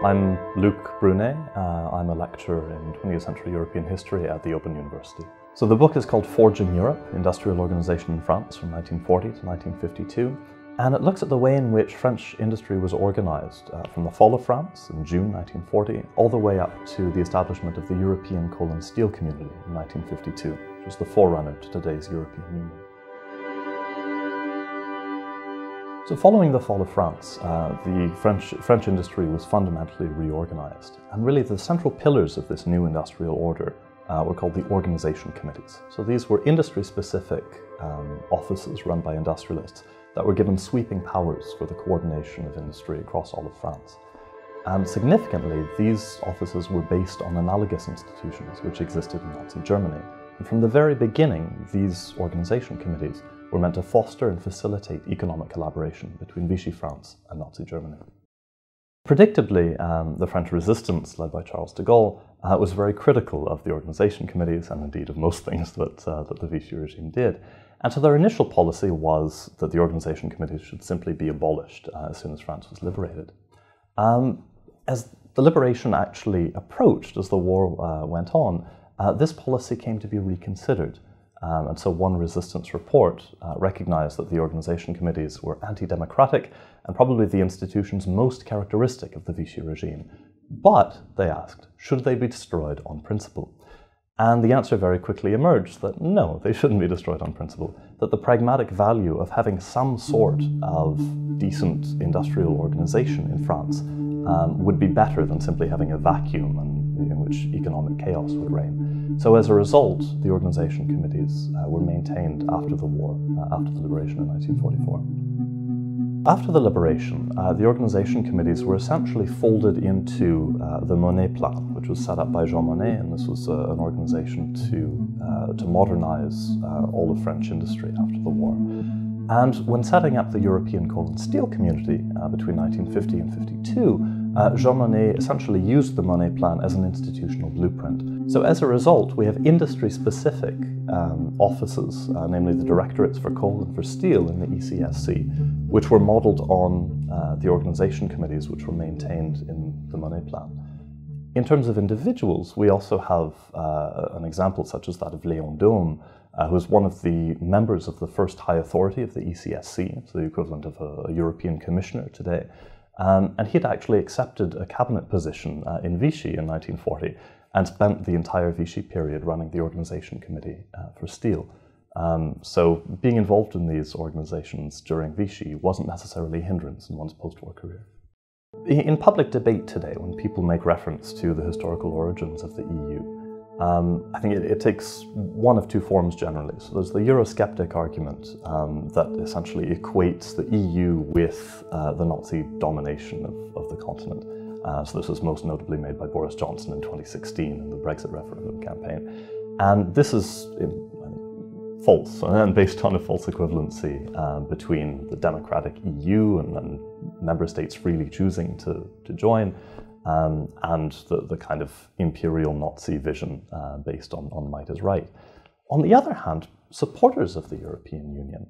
I'm Luc Brunet. I'm a lecturer in 20th century European history at the Open University. So the book is called Forging Europe, Industrial Organization in France from 1940 to 1952. And it looks at the way in which French industry was organized from the fall of France in June 1940 all the way up to the establishment of the European Coal and Steel Community in 1952, which was the forerunner to today's European Union. So following the fall of France, the French industry was fundamentally reorganized. And really the central pillars of this new industrial order were called the organization committees. So these were industry-specific offices run by industrialists that were given sweeping powers for the coordination of industry across all of France. And significantly, these offices were based on analogous institutions which existed in Nazi Germany. And from the very beginning, these organization committees were meant to foster and facilitate economic collaboration between Vichy France and Nazi Germany. Predictably, the French resistance, led by Charles de Gaulle, was very critical of the organization committees and indeed of most things that the Vichy regime did. And so their initial policy was that the organization committees should simply be abolished as soon as France was liberated. As the liberation actually approached, as the war went on, this policy came to be reconsidered. And so one resistance report recognized that the organization committees were anti-democratic and probably the institutions most characteristic of the Vichy regime. But, they asked, should they be destroyed on principle? And the answer very quickly emerged that no, they shouldn't be destroyed on principle, that the pragmatic value of having some sort of decent industrial organization in France would be better than simply having a vacuum in which economic chaos would reign. So as a result, the organization committees were maintained after the war, after the liberation in 1944. After the liberation, the organization committees were essentially folded into the Monnet Plan, which was set up by Jean Monnet, and this was an organization to modernize all of French industry after the war. And when setting up the European Coal and Steel Community between 1950 and 52, Jean Monnet essentially used the Mone Plan as an institutional blueprint. So as a result, we have industry-specific offices, namely the Directorates for Coal and for Steel in the ECSC, which were modelled on the organization committees which were maintained in the Mone Plan. In terms of individuals, we also have an example such as that of Léon Daume, who was one of the members of the first high authority of the ECSC, so the equivalent of a European commissioner today. And he had actually accepted a cabinet position in Vichy in 1940 and spent the entire Vichy period running the organization committee for steel. So being involved in these organizations during Vichy wasn't necessarily a hindrance in one's post-war career. In public debate today, when people make reference to the historical origins of the EU, I think it takes one of two forms generally. So there's the Eurosceptic argument that essentially equates the EU with the Nazi domination of the continent. So this was most notably made by Boris Johnson in 2016 in the Brexit referendum campaign. And this is false and based on a false equivalency between the democratic EU and member states freely choosing to join and the kind of imperial Nazi vision based on might is right. On the other hand, supporters of the European Union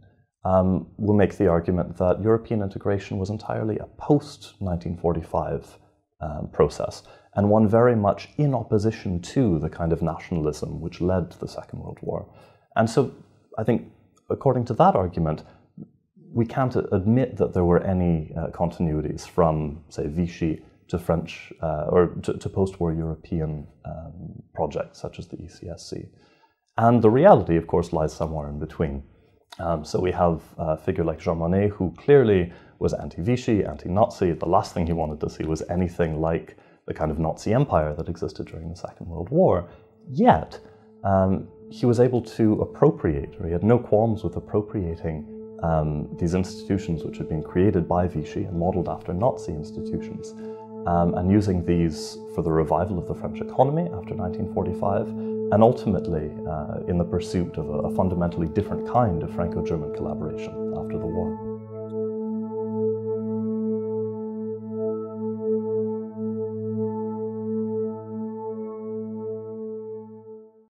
will make the argument that European integration was entirely a post-1945 process, and one very much in opposition to the kind of nationalism which led to the Second World War. And so I think, according to that argument, we can't admit that there were any continuities from, say, Vichy to French or to post-war European projects such as the ECSC. And the reality, of course, lies somewhere in between. So we have a figure like Jean Monnet, who clearly was anti-Vichy, anti-Nazi. The last thing he wanted to see was anything like the kind of Nazi empire that existed during the Second World War. Yet, he was able to appropriate, or he had no qualms with appropriating these institutions which had been created by Vichy and modelled after Nazi institutions, and using these for the revival of the French economy after 1945, and ultimately in the pursuit of a fundamentally different kind of Franco-German collaboration after the war.